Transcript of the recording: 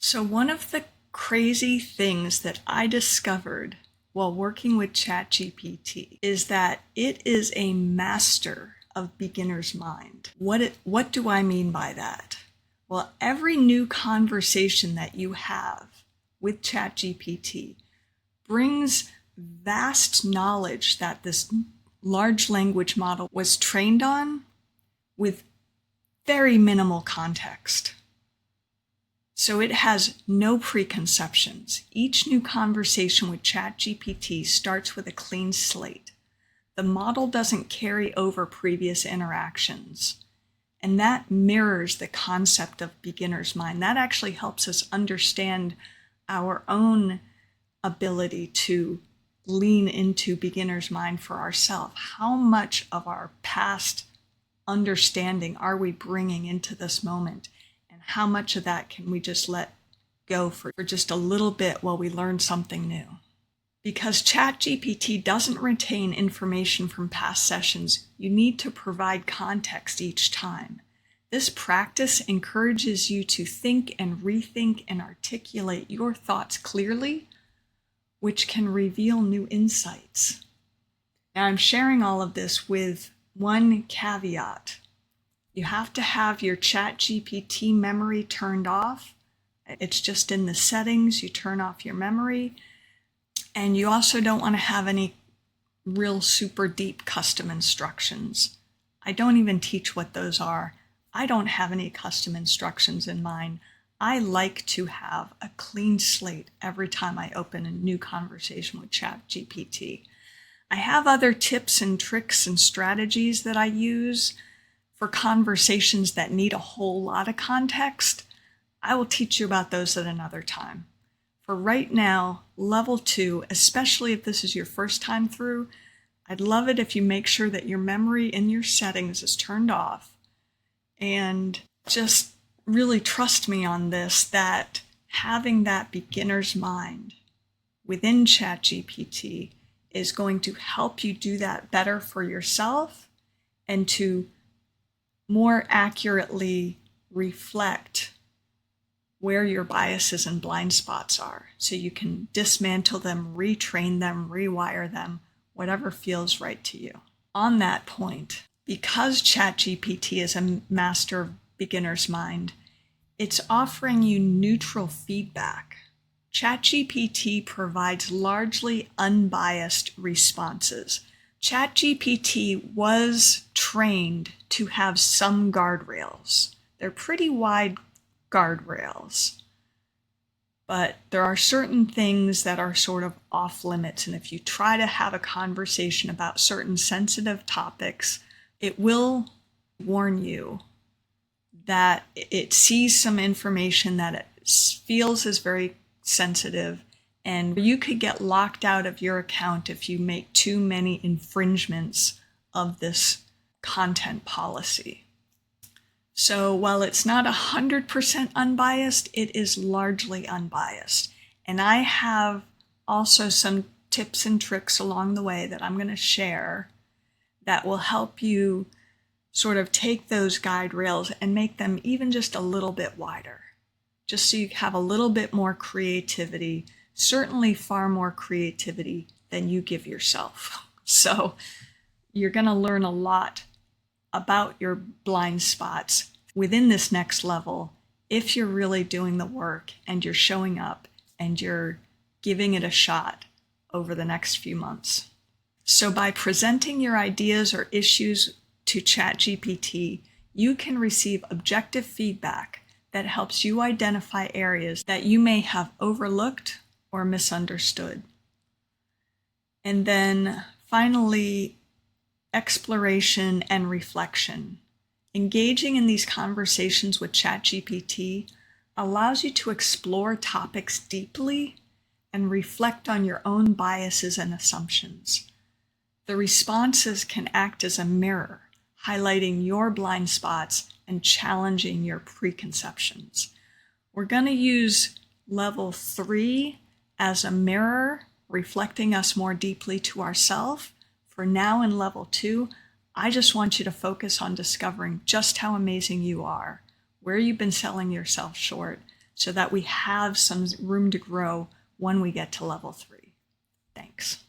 So one of the crazy things that I discovered while working with ChatGPT is that it is a master of beginner's mind. What do I mean by that? Well, every new conversation that you have with ChatGPT brings vast knowledge that this large language model was trained on with very minimal context. So it has no preconceptions. Each new conversation with ChatGPT starts with a clean slate. The model doesn't carry over previous interactions. And that mirrors the concept of beginner's mind. That actually helps us understand our own ability to lean into beginner's mind for ourselves. How much of our past understanding are we bringing into this moment? And how much of that can we just let go for just a little bit while we learn something new? Because ChatGPT doesn't retain information from past sessions, you need to provide context each time. This practice encourages you to think and rethink and articulate your thoughts clearly, which can reveal new insights. Now, I'm sharing all of this with one caveat. You have to have your ChatGPT memory turned off. It's just in the settings, you turn off your memory. And you also don't want to have any real super deep custom instructions. I don't even teach what those are. I don't have any custom instructions in mine. I like to have a clean slate every time I open a new conversation with ChatGPT. I have other tips and tricks and strategies that I use for conversations that need a whole lot of context. I will teach you about those at another time. For right now, level 2, especially if this is your first time through, I'd love it if you make sure that your memory in your settings is turned off. And just really trust me on this, that having that beginner's mind within ChatGPT is going to help you do that better for yourself and to more accurately reflect where your biases and blind spots are, so you can dismantle them, retrain them, rewire them, whatever feels right to you. On that point, because ChatGPT is a master of beginner's mind, it's offering you neutral feedback. ChatGPT provides largely unbiased responses. ChatGPT was trained to have some guardrails. They're pretty wide guardrails, but there are certain things that are sort of off limits. And if you try to have a conversation about certain sensitive topics, it will warn you that it sees some information that it feels is very sensitive, and you could get locked out of your account if you make too many infringements of this content policy. So while it's not 100% unbiased, it is largely unbiased. And I have also some tips and tricks along the way that I'm going to share that will help you sort of take those guide rails and make them even just a little bit wider, just so you have a little bit more creativity, certainly far more creativity than you give yourself. So you're going to learn a lot about your blind spots within this next level if you're really doing the work and you're showing up and you're giving it a shot over the next few months. So by presenting your ideas or issues to ChatGPT, you can receive objective feedback that helps you identify areas that you may have overlooked or misunderstood. And then finally, exploration and reflection. Engaging in these conversations with ChatGPT allows you to explore topics deeply and reflect on your own biases and assumptions. The responses can act as a mirror, highlighting your blind spots and challenging your preconceptions. We're going to use level 3 as a mirror, reflecting us more deeply to ourselves. For now, in level 2, I just want you to focus on discovering just how amazing you are, where you've been selling yourself short, so that we have some room to grow when we get to level 3. Thanks.